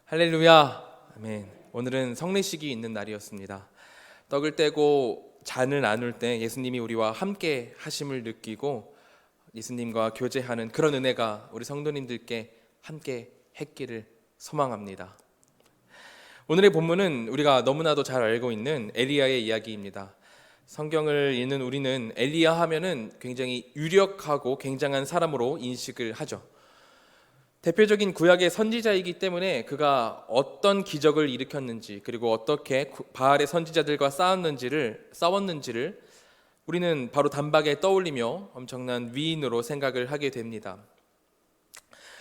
할렐루야. 아멘. 오늘은 성례식이 있는 날이었습니다. 떡을 떼고 잔을 나눌 때 예수님이 우리와 함께 하심을 느끼고 예수님과 교제하는 그런 은혜가 우리 성도님들께 함께 했기를 소망합니다. 오늘의 본문은 우리가 너무나도 잘 알고 있는 엘리야의 이야기입니다. 성경을 읽는 우리는 엘리야 하면은 굉장히 유력하고 굉장한 사람으로 인식을 하죠. 대표적인 구약의 선지자이기 때문에 그가 어떤 기적을 일으켰는지, 그리고 어떻게 바알의 선지자들과 싸웠는지를 우리는 바로 단박에 떠올리며 엄청난 위인으로 생각을 하게 됩니다.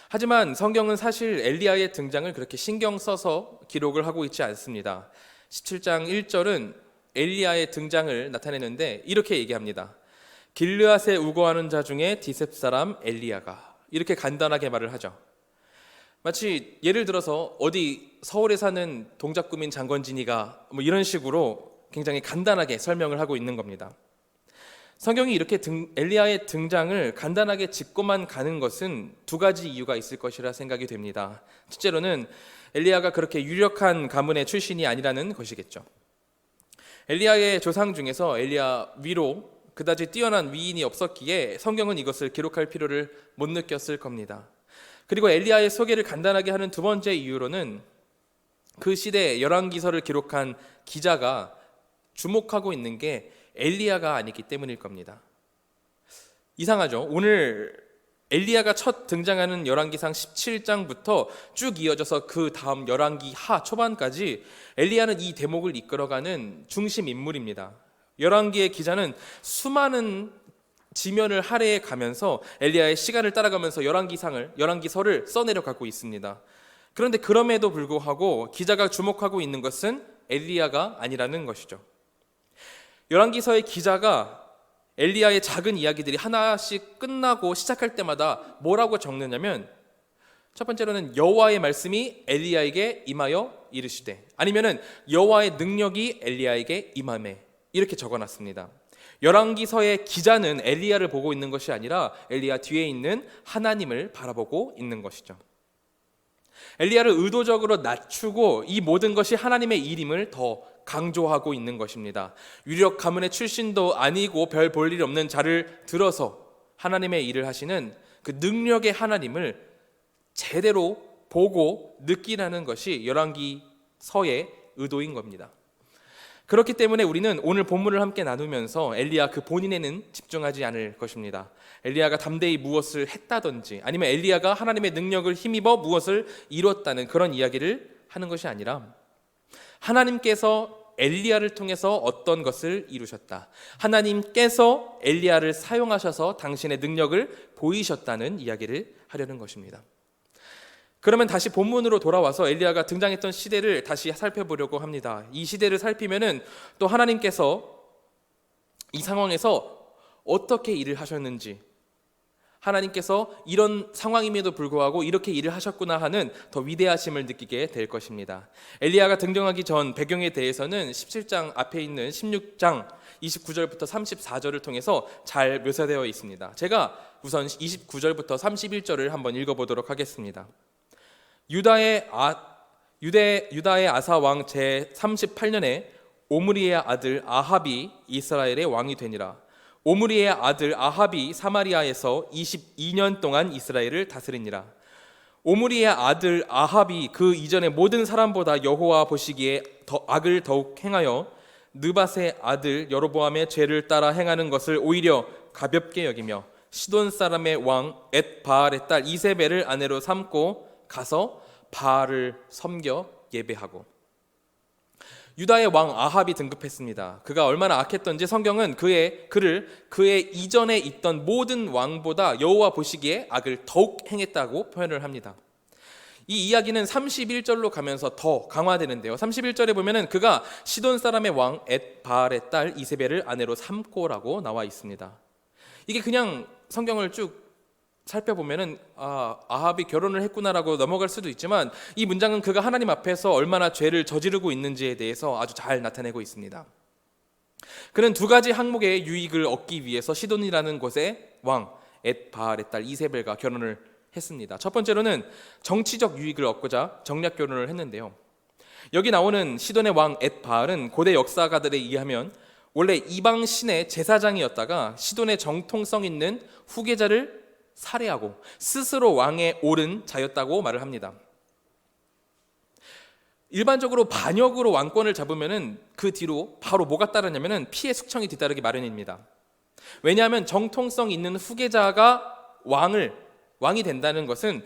하지만 성경은 사실 엘리야의 등장을 그렇게 신경 써서 기록을 하고 있지 않습니다. 17장 1절은 엘리야의 등장을 나타내는데 이렇게 얘기합니다. 길르앗에 우거하는 자 중에 디셉 사람 엘리야가, 이렇게 간단하게 말을 하죠. 마치 예를 들어서 어디 서울에 사는 동작구민 장건진이가 이런 식으로 굉장히 간단하게 설명을 하고 있는 겁니다. 성경이 이렇게 엘리야의 등장을 간단하게 짚고만 가는 것은 두 가지 이유가 있을 것이라 생각이 됩니다. 첫째로는 엘리야가 그렇게 유력한 가문의 출신이 아니라는 것이겠죠. 엘리야의 조상 중에서 엘리야 위로 그다지 뛰어난 위인이 없었기에 성경은 이것을 기록할 필요를 못 느꼈을 겁니다. 그리고 엘리야의 소개를 간단하게 하는 두 번째 이유로는 그 시대 열왕기서를 기록한 기자가 주목하고 있는 게 엘리야가 아니기 때문일 겁니다. 이상하죠? 오늘 엘리야가 첫 등장하는 열왕기상 17장부터 쭉 이어져서 그 다음 열왕기 하 초반까지 엘리야는 이 대목을 이끌어가는 중심 인물입니다. 열왕기의 기자는 수많은 지면을 할애해 가면서 엘리야의 시간을 따라가면서 열왕기서를 써내려가고 있습니다. 그런데 그럼에도 불구하고 기자가 주목하고 있는 것은 엘리야가 아니라는 것이죠. 열왕기서의 기자가 엘리야의 작은 이야기들이 하나씩 끝나고 시작할 때마다 뭐라고 적느냐면, 첫 번째로는 여호와의 말씀이 엘리야에게 임하여 이르시되, 아니면은 여호와의 능력이 엘리야에게 임하매, 이렇게 적어놨습니다. 열왕기서의 기자는 엘리야를 보고 있는 것이 아니라 엘리야 뒤에 있는 하나님을 바라보고 있는 것이죠. 엘리야를 의도적으로 낮추고 이 모든 것이 하나님의 일임을 더 강조하고 있는 것입니다. 유력 가문의 출신도 아니고 별 볼 일 없는 자를 들어서 하나님의 일을 하시는 그 능력의 하나님을 제대로 보고 느끼라는 것이 열왕기서의 의도인 겁니다. 그렇기 때문에 우리는 오늘 본문을 함께 나누면서 엘리야 그 본인에는 집중하지 않을 것입니다. 엘리야가 담대히 무엇을 했다든지, 아니면 엘리야가 하나님의 능력을 힘입어 무엇을 이뤘다는 그런 이야기를 하는 것이 아니라, 하나님께서 엘리야를 통해서 어떤 것을 이루셨다, 하나님께서 엘리야를 사용하셔서 당신의 능력을 보이셨다는 이야기를 하려는 것입니다. 그러면 다시 본문으로 돌아와서 엘리야가 등장했던 시대를 다시 살펴보려고 합니다. 이 시대를 살피면은 또 하나님께서 이 상황에서 어떻게 일을 하셨는지, 하나님께서 이런 상황임에도 불구하고 이렇게 일을 하셨구나 하는 더 위대하심을 느끼게 될 것입니다. 엘리야가 등장하기 전 배경에 대해서는 17장 앞에 있는 16장 29절부터 34절을 통해서 잘 묘사되어 있습니다. 제가 우선 29절부터 31절을 한번 읽어보도록 하겠습니다. 유다의 아사 왕 제 38년에 오므리의 아들 아합이 이스라엘의 왕이 되니라. 오므리의 아들 아합이 사마리아에서 22년 동안 이스라엘을 다스리니라. 오므리의 아들 아합이 그 이전의 모든 사람보다 여호와 보시기에 악을 더욱 행하여 느밧의 아들 여로보암의 죄를 따라 행하는 것을 오히려 가볍게 여기며 시돈 사람의 왕 엣바알의 딸 이세벨을 아내로 삼고 가서 바알을 섬겨 예배하고. 유다의 왕 아합이 등극했습니다. 그가 얼마나 악했던지 성경은 그를 그의 이전에 있던 모든 왕보다 여호와 보시기에 악을 더욱 행했다고 표현을 합니다. 이 이야기는 31절로 가면서 더 강화되는데요. 31절에 보면은 그가 시돈 사람의 왕 엣바알의 딸 이세벨을 아내로 삼고라고 나와 있습니다. 이게 그냥 성경을 쭉 살펴보면은 아합이 결혼을 했구나라고 넘어갈 수도 있지만, 이 문장은 그가 하나님 앞에서 얼마나 죄를 저지르고 있는지에 대해서 아주 잘 나타내고 있습니다. 그는 두 가지 항목의 유익을 얻기 위해서 시돈이라는 곳의 왕 엣바알의 딸 이세벨과 결혼을 했습니다. 첫 번째로는 정치적 유익을 얻고자 정략 결혼을 했는데요. 여기 나오는 시돈의 왕 엣바알은 고대 역사가들에 의하면 원래 이방 신의 제사장이었다가 시돈의 정통성 있는 후계자를 살해하고 스스로 왕에 오른 자였다고 말을 합니다. 일반적으로 반역으로 왕권을 잡으면은 그 뒤로 바로 뭐가 따르냐면은 피해 숙청이 뒤따르기 마련입니다. 왜냐하면 정통성 있는 후계자가 왕이 된다는 것은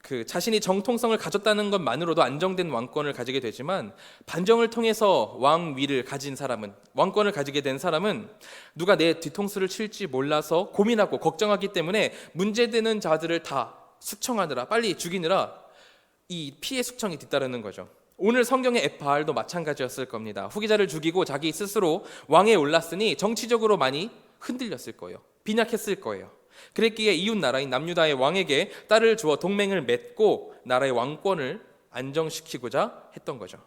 그 자신이 정통성을 가졌다는 것만으로도 안정된 왕권을 가지게 되지만, 반정을 통해서 왕위를 가진 사람은, 왕권을 가지게 된 사람은 누가 내 뒤통수를 칠지 몰라서 고민하고 걱정하기 때문에 문제되는 자들을 다 숙청하느라, 빨리 죽이느라 이 피해 숙청이 뒤따르는 거죠. 오늘 성경의 엣바알도 마찬가지였을 겁니다. 후계자를 죽이고 자기 스스로 왕에 올랐으니 정치적으로 많이 흔들렸을 거예요. 빈약했을 거예요. 그랬기에 이웃 나라인 남유다의 왕에게 딸을 주어 동맹을 맺고 나라의 왕권을 안정시키고자 했던 거죠.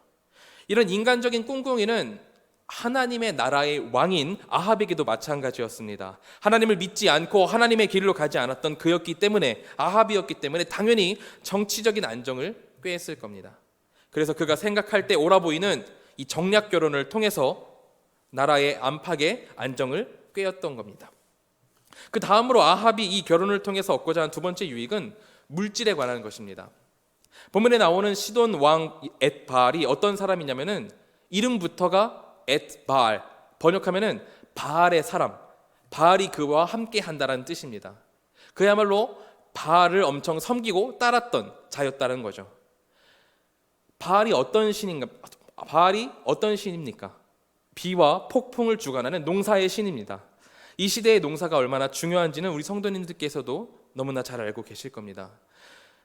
이런 인간적인 꿍꿍이는 하나님의 나라의 왕인 아합에게도 마찬가지였습니다. 하나님을 믿지 않고 하나님의 길로 가지 않았던 그였기 때문에, 아합이었기 때문에 당연히 정치적인 안정을 꾀했을 겁니다. 그래서 그가 생각할 때 옳아 보이는 이 정략 결혼을 통해서 나라의 안팎의 안정을 꾀었던 겁니다. 그 다음으로 아합이 이 결혼을 통해서 얻고자 한 두 번째 유익은 물질에 관한 것입니다. 본문에 나오는 시돈 왕 엣바알이 어떤 사람이냐면은 이름부터가 엣바알, 번역하면은 바알의 사람, 바알이 그와 함께 한다라는 뜻입니다. 그야말로 바알을 엄청 섬기고 따랐던 자였다는 거죠. 바알이 어떤 신입니까? 비와 폭풍을 주관하는 농사의 신입니다. 이 시대의 농사가 얼마나 중요한지는 우리 성도님들께서도 너무나 잘 알고 계실 겁니다.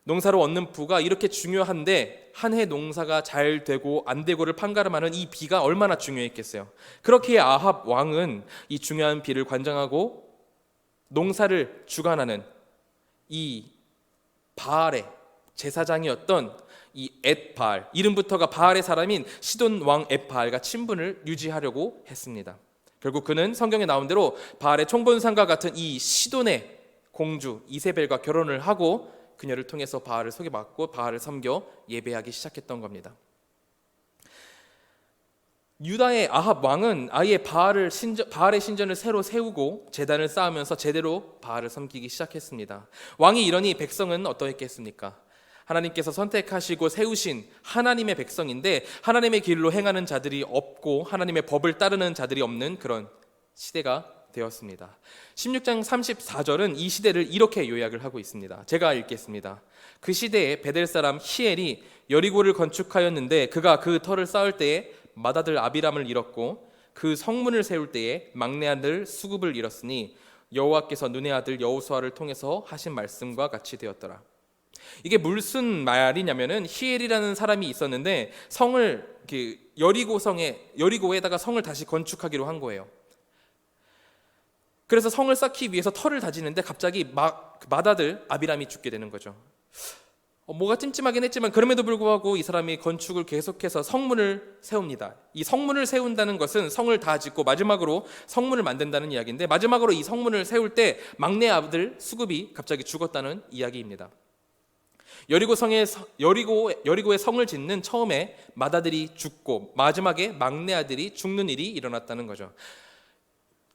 농사로 얻는 부가 이렇게 중요한데 한 해 농사가 잘 되고 안 되고를 판가름하는 이 비가 얼마나 중요했겠어요. 그렇기에 아합 왕은 이 중요한 비를 관장하고 농사를 주관하는 이 바알의 제사장이었던 이 엣바알, 이름부터가 바알의 사람인 시돈 왕 엣바알과 친분을 유지하려고 했습니다. 결국 그는 성경에 나온 대로 바알의 총본상과 같은 이 시돈의 공주 이세벨과 결혼을 하고 그녀를 통해서 바알을 소개받고 바알을 섬겨 예배하기 시작했던 겁니다. 유다의 아합 왕은 아예 바알의 신전을 새로 세우고 제단을 쌓으면서 제대로 바알을 섬기기 시작했습니다. 왕이 이러니 백성은 어떠했겠습니까? 하나님께서 선택하시고 세우신 하나님의 백성인데 하나님의 길로 행하는 자들이 없고 하나님의 법을 따르는 자들이 없는 그런 시대가 되었습니다. 16장 34절은 이 시대를 이렇게 요약을 하고 있습니다. 제가 읽겠습니다. 그 시대에 베델 사람 히엘이 여리고를 건축하였는데 그가 그 터를 쌓을 때에 맏아들 아비람을 잃었고 그 성문을 세울 때에 막내 아들 수굽을 잃었으니 여호와께서 눈의 아들 여호수아를 통해서 하신 말씀과 같이 되었더라. 이게 무슨 말이냐면은 히엘이라는 사람이 있었는데 성을 여리고에다가 성을 다시 건축하기로 한 거예요. 그래서 성을 쌓기 위해서 터를 다지는데 갑자기 맏아들 아비람이 죽게 되는 거죠. 뭐가 찜찜하긴 했지만 그럼에도 불구하고 이 사람이 건축을 계속해서 성문을 세웁니다. 이 성문을 세운다는 것은 성을 다 짓고 마지막으로 성문을 만든다는 이야기인데, 마지막으로 이 성문을 세울 때 막내 아들 수굽이 갑자기 죽었다는 이야기입니다. 여리고의 성을 짓는 처음에 맏아들이 죽고 마지막에 막내 아들이 죽는 일이 일어났다는 거죠.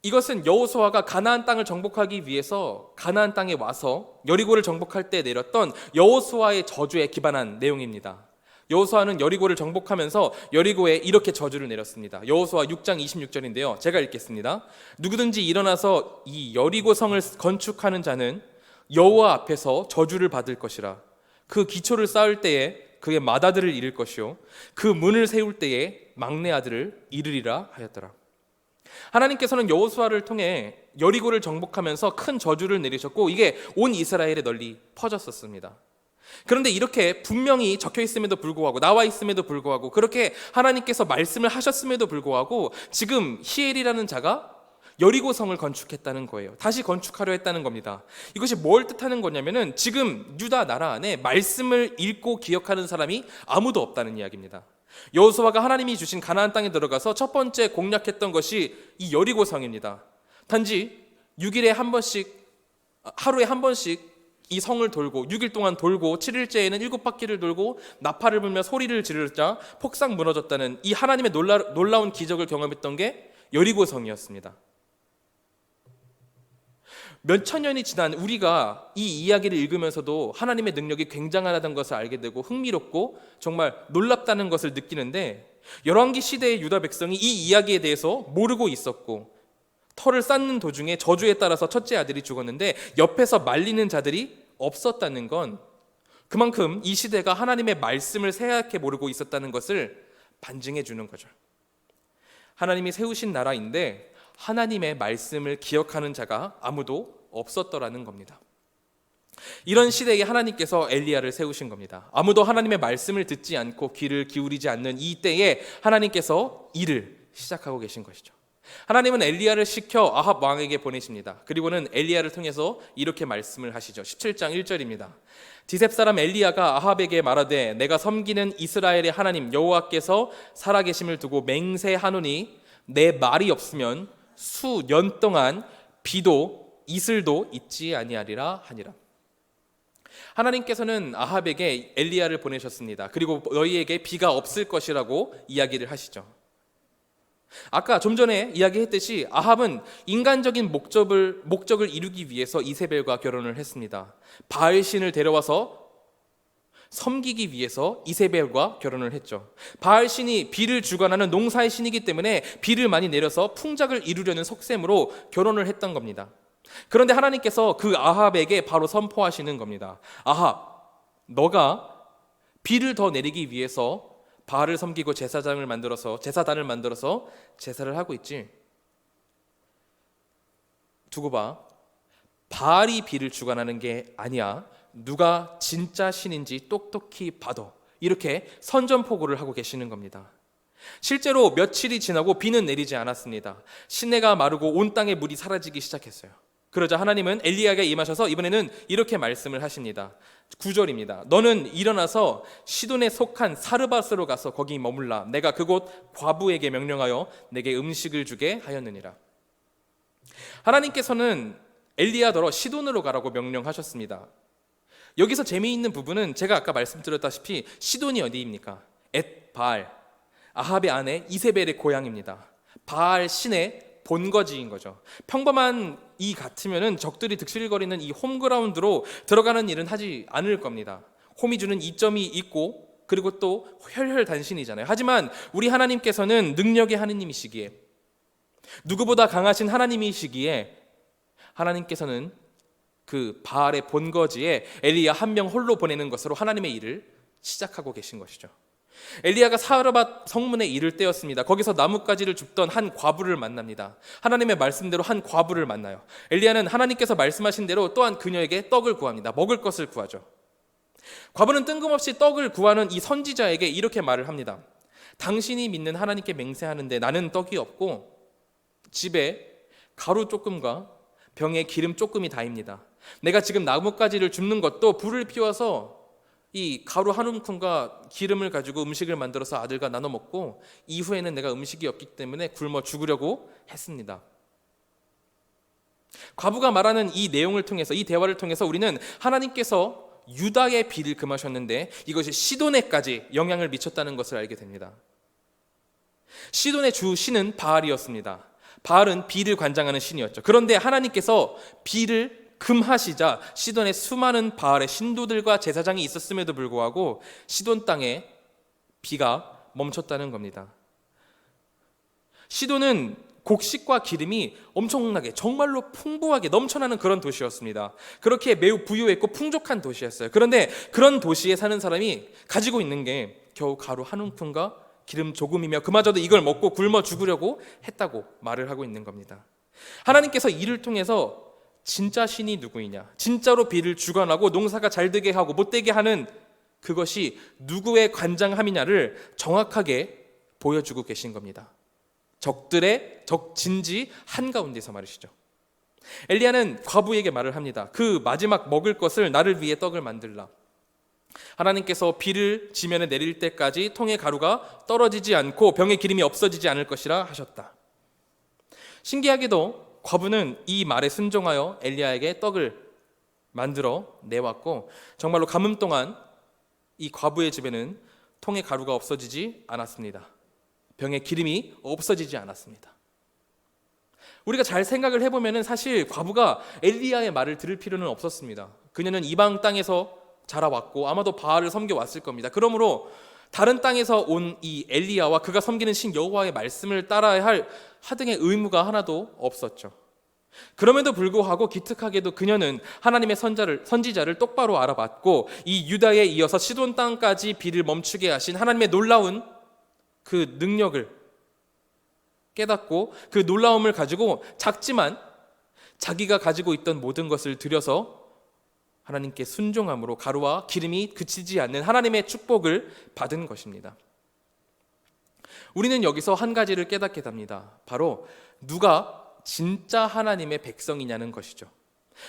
이것은 여호수아가 가나안 땅을 정복하기 위해서 가나안 땅에 와서 여리고를 정복할 때 내렸던 여호수아의 저주에 기반한 내용입니다. 여호수아는 여리고를 정복하면서 여리고에 이렇게 저주를 내렸습니다. 여호수아 6장 26절인데요. 제가 읽겠습니다. 누구든지 일어나서 이 여리고 성을 건축하는 자는 여호와 앞에서 저주를 받을 것이라. 그 기초를 쌓을 때에 그의 맏아들을 잃을 것이요 그 문을 세울 때에 막내 아들을 잃으리라 하였더라. 하나님께서는 여호수아를 통해 여리고를 정복하면서 큰 저주를 내리셨고 이게 온 이스라엘에 널리 퍼졌었습니다. 그런데 이렇게 분명히 적혀 있음에도 불구하고, 나와 있음에도 불구하고, 그렇게 하나님께서 말씀을 하셨음에도 불구하고 지금 히엘이라는 자가 여리고성을 건축했다는 거예요. 다시 건축하려 했다는 겁니다. 이것이 뭘 뜻하는 거냐면은 지금 유다 나라 안에 말씀을 읽고 기억하는 사람이 아무도 없다는 이야기입니다. 여호수아가 하나님이 주신 가나안 땅에 들어가서 첫 번째 공략했던 것이 이 여리고성입니다. 단지 6일에 한 번씩, 하루에 한 번씩 이 성을 돌고 6일 동안 돌고 7일째에는 7바퀴를 돌고 나팔을 불며 소리를 지르자 폭삭 무너졌다는 이 하나님의 놀라운 기적을 경험했던 게 여리고성이었습니다. 몇천 년이 지난 우리가 이 이야기를 읽으면서도 하나님의 능력이 굉장하다는 것을 알게 되고 흥미롭고 정말 놀랍다는 것을 느끼는데, 열왕기 시대의 유다 백성이 이 이야기에 대해서 모르고 있었고, 터를 쌓는 도중에 저주에 따라서 첫째 아들이 죽었는데 옆에서 말리는 자들이 없었다는 건 그만큼 이 시대가 하나님의 말씀을 새하얗게 모르고 있었다는 것을 반증해 주는 거죠. 하나님이 세우신 나라인데 하나님의 말씀을 기억하는 자가 아무도 없었더라는 겁니다. 이런 시대에 하나님께서 엘리야를 세우신 겁니다. 아무도 하나님의 말씀을 듣지 않고 귀를 기울이지 않는 이 때에 하나님께서 일을 시작하고 계신 것이죠. 하나님은 엘리야를 시켜 아합 왕에게 보내십니다. 그리고는 엘리야를 통해서 이렇게 말씀을 하시죠. 17장 1절입니다. 디셉 사람 엘리야가 아합에게 말하되 내가 섬기는 이스라엘의 하나님 여호와께서 살아계심을 두고 맹세하노니 내 말이 없으면 수년 동안 비도 이슬도 있지 아니하리라 하니라. 하나님께서는 아합에게 엘리야를 보내셨습니다. 그리고 너희에게 비가 없을 것이라고 이야기를 하시죠. 아까 좀 전에 이야기했듯이 아합은 인간적인 목적을 이루기 위해서 이세벨과 결혼을 했습니다. 바알신을 데려와서 섬기기 위해서 이세벨과 결혼을 했죠. 바알신이 비를 주관하는 농사의 신이기 때문에 비를 많이 내려서 풍작을 이루려는 속셈으로 결혼을 했던 겁니다. 그런데 하나님께서 그 아합에게 바로 선포하시는 겁니다. 아합, 너가 비를 더 내리기 위해서 바알을 섬기고 제사단을 만들어서 제사를 하고 있지. 두고 봐. 바알이 비를 주관하는 게 아니야. 누가 진짜 신인지 똑똑히 봐도. 이렇게 선전포고를 하고 계시는 겁니다. 실제로 며칠이 지나고 비는 내리지 않았습니다. 시내가 마르고 온 땅의 물이 사라지기 시작했어요. 그러자 하나님은 엘리야에게 임하셔서 이번에는 이렇게 말씀을 하십니다. 9절입니다. 너는 일어나서 시돈에 속한 사르밧으로 가서 거기 머물라. 내가 그곳 과부에게 명령하여 내게 음식을 주게 하였느니라. 하나님께서는 엘리야더러 시돈으로 가라고 명령하셨습니다. 여기서 재미있는 부분은 제가 아까 말씀드렸다시피 시돈이 어디입니까? 앳바알, 아합의 아내 이세벨의 고향입니다. 바알 신의 본거지인 거죠. 평범한 이 같으면은 적들이 득실거리는 이 홈그라운드로 들어가는 일은 하지 않을 겁니다. 홈이 주는 이점이 있고 그리고 또 혈혈단신이잖아요. 하지만 우리 하나님께서는 능력의 하느님이시기에, 누구보다 강하신 하나님이시기에 하나님께서는 그 바알의 본거지에 엘리야 한 명 홀로 보내는 것으로 하나님의 일을 시작하고 계신 것이죠. 엘리야가 사르밧 성문에 이를 때였습니다. 거기서 나뭇가지를 줍던 한 과부를 만납니다. 하나님의 말씀대로 한 과부를 만나요. 엘리야는 하나님께서 말씀하신 대로 또한 그녀에게 떡을 구합니다. 먹을 것을 구하죠. 과부는 뜬금없이 떡을 구하는 이 선지자에게 이렇게 말을 합니다. 당신이 믿는 하나님께 맹세하는데 나는 떡이 없고 집에 가루 조금과 병에 기름 조금이 다입니다. 내가 지금 나뭇가지를 줍는 것도 불을 피워서 이 가루 한 움큼과 기름을 가지고 음식을 만들어서 아들과 나눠 먹고 이후에는 내가 음식이 없기 때문에 굶어 죽으려고 했습니다. 과부가 말하는 이 내용을 통해서, 이 대화를 통해서 우리는 하나님께서 유다의 비를 금하셨는데 이것이 시돈에까지 영향을 미쳤다는 것을 알게 됩니다. 시돈의 주 신은 바알이었습니다. 바알은 비를 관장하는 신이었죠. 그런데 하나님께서 비를 금하시자 시돈에 수많은 바알의 신도들과 제사장이 있었음에도 불구하고 시돈 땅에 비가 멈췄다는 겁니다. 시돈은 곡식과 기름이 엄청나게 정말로 풍부하게 넘쳐나는 그런 도시였습니다. 그렇게 매우 부유했고 풍족한 도시였어요. 그런데 그런 도시에 사는 사람이 가지고 있는 게 겨우 가루 한 움큼과 기름 조금이며 그마저도 이걸 먹고 굶어 죽으려고 했다고 말을 하고 있는 겁니다. 하나님께서 이를 통해서 진짜 신이 누구이냐, 진짜로 비를 주관하고 농사가 잘 되게 하고 못 되게 하는 그것이 누구의 관장함이냐를 정확하게 보여주고 계신 겁니다. 적들의 적진지 한가운데서 말이시죠. 엘리야는 과부에게 말을 합니다. 그 마지막 먹을 것을 나를 위해 떡을 만들라. 하나님께서 비를 지면에 내릴 때까지 통의 가루가 떨어지지 않고 병의 기름이 없어지지 않을 것이라 하셨다. 신기하게도 과부는 이 말에 순종하여 엘리야에게 떡을 만들어 내왔고 정말로 가뭄 동안 이 과부의 집에는 통에 가루가 없어지지 않았습니다. 병에 기름이 없어지지 않았습니다. 우리가 잘 생각을 해보면 사실 과부가 엘리야의 말을 들을 필요는 없었습니다. 그녀는 이방 땅에서 자라왔고 아마도 바알을 섬겨왔을 겁니다. 그러므로 다른 땅에서 온 이 엘리야와 그가 섬기는 신 여호와의 말씀을 따라야 할 하등의 의무가 하나도 없었죠. 그럼에도 불구하고 기특하게도 그녀는 하나님의 선지자를 똑바로 알아봤고 이 유다에 이어서 시돈 땅까지 비를 멈추게 하신 하나님의 놀라운 그 능력을 깨닫고 그 놀라움을 가지고 작지만 자기가 가지고 있던 모든 것을 들여서 하나님께 순종함으로 가루와 기름이 그치지 않는 하나님의 축복을 받은 것입니다. 우리는 여기서 한 가지를 깨닫게 됩니다. 바로 누가 진짜 하나님의 백성이냐는 것이죠.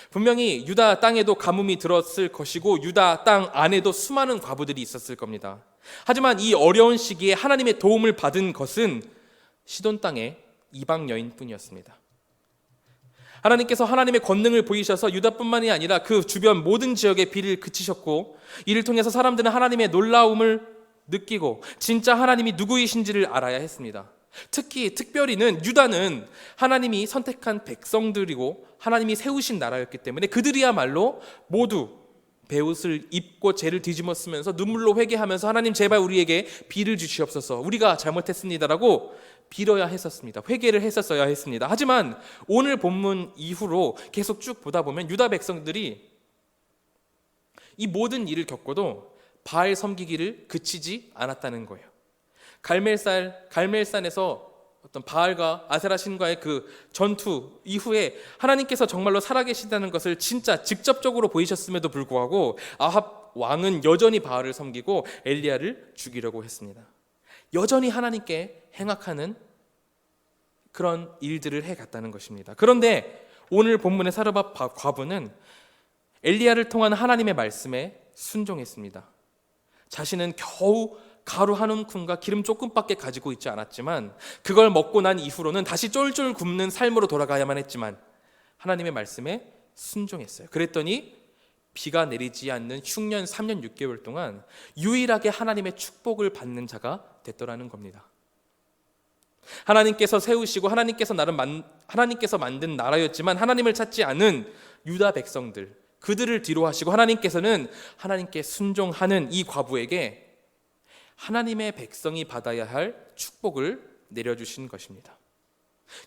분명히 유다 땅에도 가뭄이 들었을 것이고 유다 땅 안에도 수많은 과부들이 있었을 겁니다. 하지만 이 어려운 시기에 하나님의 도움을 받은 것은 시돈 땅의 이방 여인뿐이었습니다. 하나님께서 하나님의 권능을 보이셔서 유다뿐만이 아니라 그 주변 모든 지역에 비를 그치셨고 이를 통해서 사람들은 하나님의 놀라움을 느끼고 진짜 하나님이 누구이신지를 알아야 했습니다. 특별히는 유다는 하나님이 선택한 백성들이고 하나님이 세우신 나라였기 때문에 그들이야말로 모두 베옷을 입고 죄를 뒤집어 쓰면서 눈물로 회개하면서 하나님 제발 우리에게 비를 주시옵소서, 우리가 잘못했습니다라고 빌어야 했었습니다. 회개를 했었어야 했습니다. 하지만 오늘 본문 이후로 계속 쭉 보다 보면 유다 백성들이 이 모든 일을 겪고도 바알 섬기기를 그치지 않았다는 거예요. 갈멜산에서 어떤 바알과 아세라 신과의 그 전투 이후에 하나님께서 정말로 살아계신다는 것을 진짜 직접적으로 보이셨음에도 불구하고 아합 왕은 여전히 바알을 섬기고 엘리야를 죽이려고 했습니다. 여전히 하나님께 행악하는 그런 일들을 해갔다는 것입니다. 그런데 오늘 본문의 사르밧 과부는 엘리야를 통한 하나님의 말씀에 순종했습니다. 자신은 겨우 가루 한 움큼과 기름 조금밖에 가지고 있지 않았지만 그걸 먹고 난 이후로는 다시 쫄쫄 굶는 삶으로 돌아가야만 했지만 하나님의 말씀에 순종했어요. 그랬더니 비가 내리지 않는 흉년 3년 6개월 동안 유일하게 하나님의 축복을 받는 자가 됐더라는 겁니다. 하나님께서 세우시고 하나님께서 만든 나라였지만 하나님을 찾지 않은 유다 백성들, 그들을 뒤로 하시고 하나님께서는 하나님께 순종하는 이 과부에게 하나님의 백성이 받아야 할 축복을 내려주신 것입니다.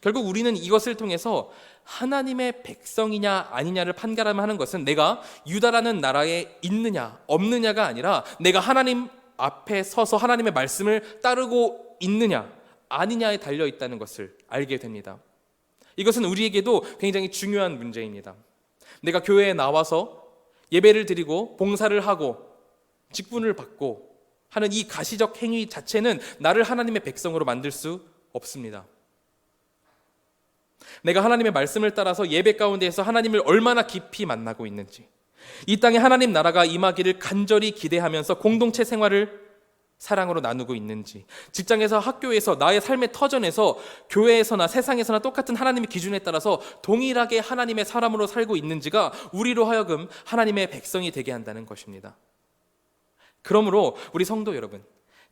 결국 우리는 이것을 통해서 하나님의 백성이냐 아니냐를 판가름하는 것은 내가 유다라는 나라에 있느냐 없느냐가 아니라 내가 하나님 앞에 서서 하나님의 말씀을 따르고 있느냐 아니냐에 달려 있다는 것을 알게 됩니다. 이것은 우리에게도 굉장히 중요한 문제입니다. 내가 교회에 나와서 예배를 드리고 봉사를 하고 직분을 받고 하는 이 가시적 행위 자체는 나를 하나님의 백성으로 만들 수 없습니다. 내가 하나님의 말씀을 따라서 예배 가운데에서 하나님을 얼마나 깊이 만나고 있는지, 이 땅에 하나님 나라가 임하기를 간절히 기대하면서 공동체 생활을 사랑으로 나누고 있는지, 직장에서 학교에서 나의 삶의 터전에서 교회에서나 세상에서나 똑같은 하나님의 기준에 따라서 동일하게 하나님의 사람으로 살고 있는지가 우리로 하여금 하나님의 백성이 되게 한다는 것입니다. 그러므로 우리 성도 여러분,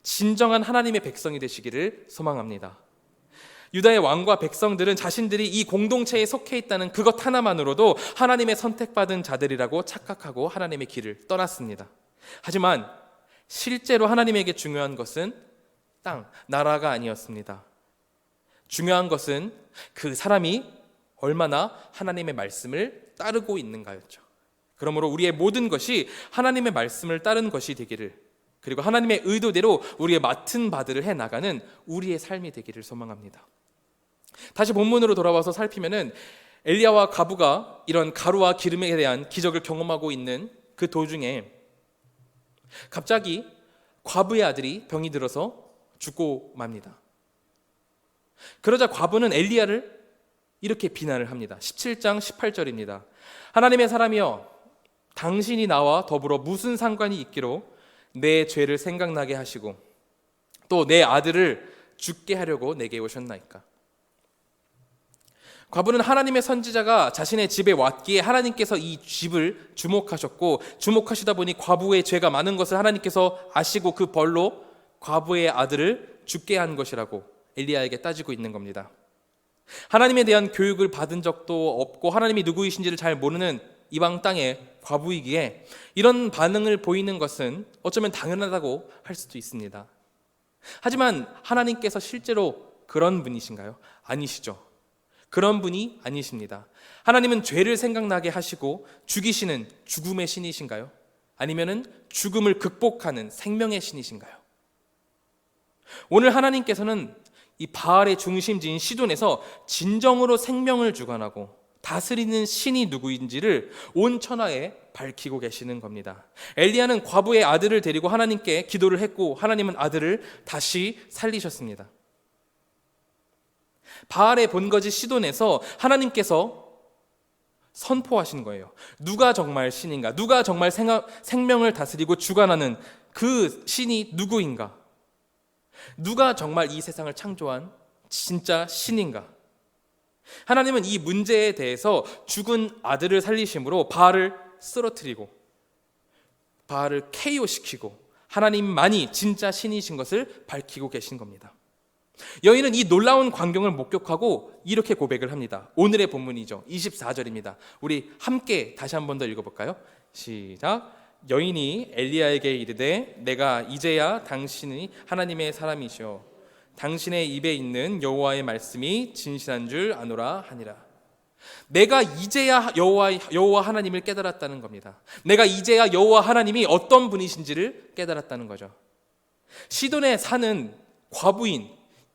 진정한 하나님의 백성이 되시기를 소망합니다. 유다의 왕과 백성들은 자신들이 이 공동체에 속해 있다는 그것 하나만으로도 하나님의 선택받은 자들이라고 착각하고 하나님의 길을 떠났습니다. 하지만 실제로 하나님에게 중요한 것은 땅, 나라가 아니었습니다. 중요한 것은 그 사람이 얼마나 하나님의 말씀을 따르고 있는가였죠. 그러므로 우리의 모든 것이 하나님의 말씀을 따른 것이 되기를, 그리고 하나님의 의도대로 우리의 맡은 바들을 해나가는 우리의 삶이 되기를 소망합니다. 다시 본문으로 돌아와서 살피면은 엘리야와 과부가 이런 가루와 기름에 대한 기적을 경험하고 있는 그 도중에 갑자기 과부의 아들이 병이 들어서 죽고 맙니다. 그러자 과부는 엘리야를 이렇게 비난을 합니다. 17장 18절입니다. 하나님의 사람이여, 당신이 나와 더불어 무슨 상관이 있기로 내 죄를 생각나게 하시고 또 내 아들을 죽게 하려고 내게 오셨나이까. 과부는 하나님의 선지자가 자신의 집에 왔기에 하나님께서 이 집을 주목하셨고, 주목하시다 보니 과부의 죄가 많은 것을 하나님께서 아시고 그 벌로 과부의 아들을 죽게 한 것이라고 엘리야에게 따지고 있는 겁니다. 하나님에 대한 교육을 받은 적도 없고 하나님이 누구이신지를 잘 모르는 이방 땅의 과부이기에 이런 반응을 보이는 것은 어쩌면 당연하다고 할 수도 있습니다. 하지만 하나님께서 실제로 그런 분이신가요? 아니시죠. 그런 분이 아니십니다. 하나님은 죄를 생각나게 하시고 죽이시는 죽음의 신이신가요? 아니면은 죽음을 극복하는 생명의 신이신가요? 오늘 하나님께서는 이 바알의 중심지인 시돈에서 진정으로 생명을 주관하고 다스리는 신이 누구인지를 온 천하에 밝히고 계시는 겁니다. 엘리야는 과부의 아들을 데리고 하나님께 기도를 했고 하나님은 아들을 다시 살리셨습니다. 바알의 본거지 시돈에서 하나님께서 선포하신 거예요. 누가 정말 신인가? 누가 정말 생명을 다스리고 주관하는 그 신이 누구인가? 누가 정말 이 세상을 창조한 진짜 신인가? 하나님은 이 문제에 대해서 죽은 아들을 살리심으로 바알을 쓰러뜨리고 바알을 KO시키고 하나님만이 진짜 신이신 것을 밝히고 계신 겁니다. 여인은 이 놀라운 광경을 목격하고 이렇게 고백을 합니다. 오늘의 본문이죠. 24절입니다. 우리 함께 다시 한 번 더 읽어볼까요? 시작. 여인이 엘리야에게 이르되 내가 이제야 당신이 하나님의 사람이시오 당신의 입에 있는 여호와의 말씀이 진실한 줄 아노라 하니라. 내가 이제야 여호와 하나님을 깨달았다는 겁니다. 내가 이제야 여호와 하나님이 어떤 분이신지를 깨달았다는 거죠. 시돈에 사는 과부인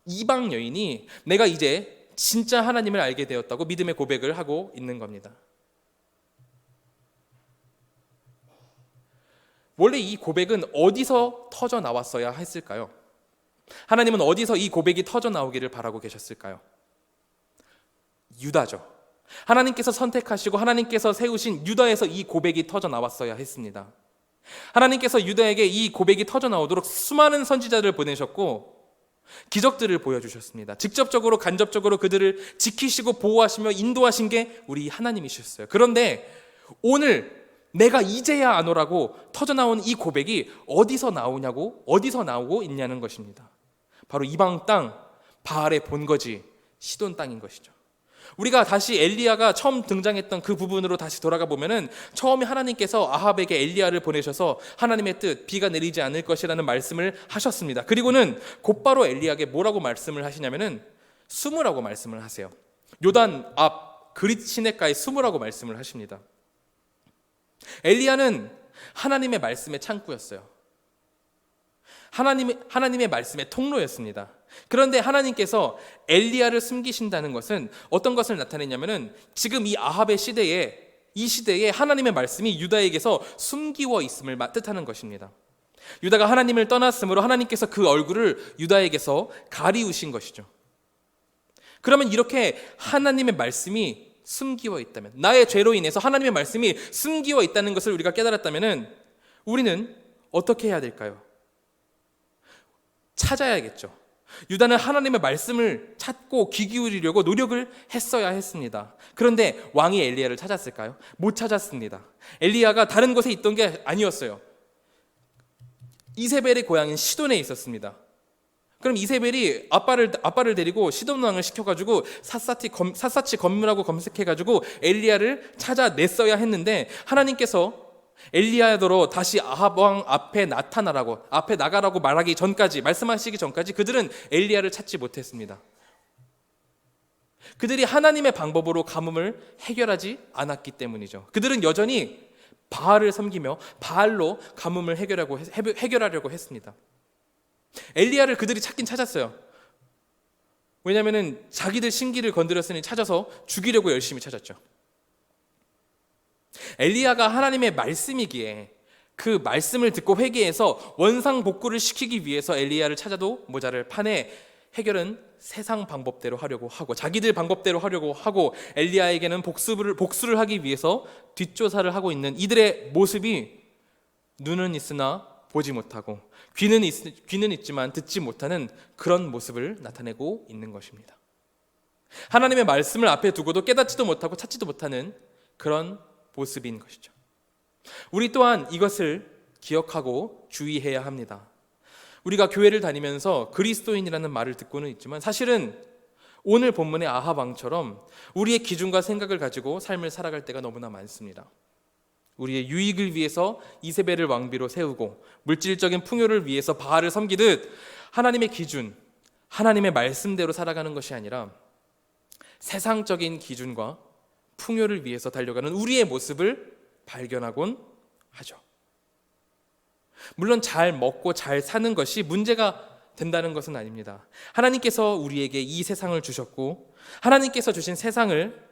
이방 여인이 내가 이제 진짜 하나님을 알게 되었다고 믿음의 고백을 하고 있는 겁니다. 원래 이 고백은 어디서 터져 나왔어야 했을까요? 하나님은 어디서 이 고백이 터져 나오기를 바라고 계셨을까요? 유다죠. 하나님께서 선택하시고 하나님께서 세우신 유다에서 이 고백이 터져 나왔어야 했습니다. 하나님께서 유다에게 이 고백이 터져 나오도록 수많은 선지자들을 보내셨고 기적들을 보여주셨습니다. 직접적으로 간접적으로 그들을 지키시고 보호하시며 인도하신 게 우리 하나님이셨어요. 그런데 오늘 내가 이제야 아노라고 터져나온 이 고백이 어디서 나오고 있냐는 것입니다. 바로 이방 땅 바알의 본거지 시돈 땅인 것이죠. 우리가 다시 엘리야가 처음 등장했던 그 부분으로 다시 돌아가 보면은 처음에 하나님께서 아합에게 엘리야를 보내셔서 하나님의 뜻 비가 내리지 않을 것이라는 말씀을 하셨습니다. 그리고는 곧바로 엘리야에게 뭐라고 말씀을 하시냐면은 숨으라고 말씀을 하세요. 요단 앞 그릿 시냇가에 숨으라고 말씀을 하십니다. 엘리야는 하나님의 말씀의 창구였어요. 하나님의 말씀의 통로였습니다. 그런데 하나님께서 엘리야를 숨기신다는 것은 어떤 것을 나타내냐면은 지금 이 아합의 시대에 하나님의 말씀이 유다에게서 숨기워 있음을 뜻하는 것입니다. 유다가 하나님을 떠났으므로 하나님께서 그 얼굴을 유다에게서 가리우신 것이죠. 그러면 이렇게 하나님의 말씀이 숨기워 있다면, 나의 죄로 인해서 하나님의 말씀이 숨기워 있다는 것을 우리가 깨달았다면은 우리는 어떻게 해야 될까요? 찾아야겠죠. 유다는 하나님의 말씀을 찾고 귀 기울이려고 노력을 했어야 했습니다. 그런데 왕이 엘리야를 찾았을까요? 못 찾았습니다. 엘리야가 다른 곳에 있던 게 아니었어요. 이세벨의 고향인 시돈에 있었습니다. 그럼 이세벨이 아빠를 데리고 시돈 왕을 시켜가지고 샅샅이 건물하고 검색해가지고 엘리야를 찾아냈어야 했는데 하나님께서 엘리야더러 다시 아합 왕 앞에 나가라고 말하기 전까지, 말씀하시기 전까지 그들은 엘리야를 찾지 못했습니다. 그들이 하나님의 방법으로 가뭄을 해결하지 않았기 때문이죠. 그들은 여전히 바알을 섬기며 바알로 가뭄을 해결하려고 했습니다. 엘리야를 그들이 찾긴 찾았어요. 왜냐하면 자기들 신기를 건드렸으니 찾아서 죽이려고 열심히 찾았죠. 엘리야가 하나님의 말씀이기에 그 말씀을 듣고 회개해서 원상복구를 시키기 위해서 엘리야를 찾아도 모자를 판에 해결은 세상 방법대로 하려고 하고 자기들 방법대로 하려고 하고 엘리야에게는 복수를 하기 위해서 뒷조사를 하고 있는 이들의 모습이 눈은 있으나 보지 못하고 귀는 있지만 듣지 못하는 그런 모습을 나타내고 있는 것입니다. 하나님의 말씀을 앞에 두고도 깨닫지도 못하고 찾지도 못하는 그런 모습인 것이죠. 우리 또한 이것을 기억하고 주의해야 합니다. 우리가 교회를 다니면서 그리스도인이라는 말을 듣고는 있지만 사실은 오늘 본문의 아합 왕처럼 우리의 기준과 생각을 가지고 삶을 살아갈 때가 너무나 많습니다. 우리의 유익을 위해서 이세벨을 왕비로 세우고 물질적인 풍요를 위해서 바알을 섬기듯 하나님의 기준, 하나님의 말씀대로 살아가는 것이 아니라 세상적인 기준과 풍요를 위해서 달려가는 우리의 모습을 발견하곤 하죠. 물론 잘 먹고 잘 사는 것이 문제가 된다는 것은 아닙니다. 하나님께서 우리에게 이 세상을 주셨고 하나님께서 주신 세상을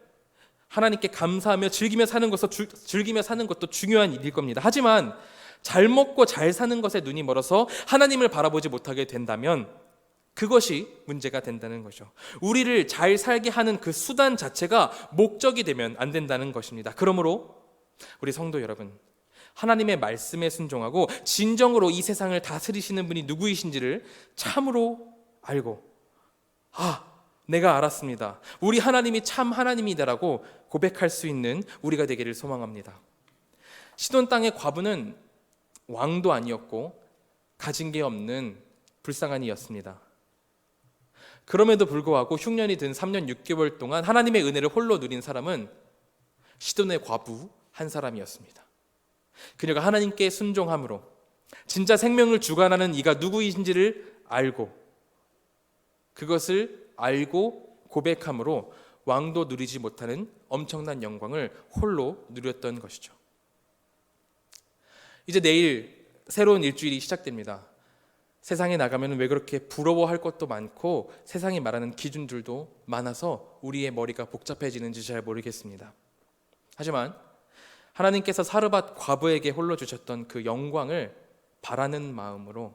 하나님께 감사하며 즐기며 사는 것도 중요한 일일 겁니다. 하지만 잘 먹고 잘 사는 것에 눈이 멀어서 하나님을 바라보지 못하게 된다면 그것이 문제가 된다는 거죠. 우리를 잘 살게 하는 그 수단 자체가 목적이 되면 안 된다는 것입니다. 그러므로 우리 성도 여러분, 하나님의 말씀에 순종하고 진정으로 이 세상을 다스리시는 분이 누구이신지를 참으로 알고 내가 알았습니다. 우리 하나님이 참 하나님이다라고 고백할 수 있는 우리가 되기를 소망합니다. 시돈 땅의 과부는 왕도 아니었고 가진 게 없는 불쌍한 이였습니다. 그럼에도 불구하고 흉년이 든 3년 6개월 동안 하나님의 은혜를 홀로 누린 사람은 시돈의 과부 한 사람이었습니다. 그녀가 하나님께 순종함으로 진짜 생명을 주관하는 이가 누구이신지를 알고 그것을 알고 고백함으로 왕도 누리지 못하는 엄청난 영광을 홀로 누렸던 것이죠. 이제 내일 새로운 일주일이 시작됩니다. 세상에 나가면 왜 그렇게 부러워할 것도 많고 세상이 말하는 기준들도 많아서 우리의 머리가 복잡해지는지 잘 모르겠습니다. 하지만 하나님께서 사르밧 과부에게 홀로 주셨던 그 영광을 바라는 마음으로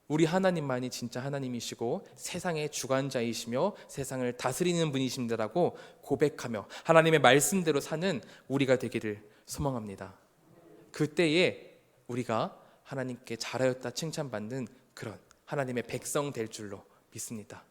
우리 하나님만이 진짜 하나님이시고 세상의 주관자이시며 세상을 다스리는 분이십니다라고 고백하며 하나님의 말씀대로 사는 우리가 되기를 소망합니다. 그때에 우리가 하나님께 잘하였다 칭찬받는 그런 하나님의 백성 될 줄로 믿습니다.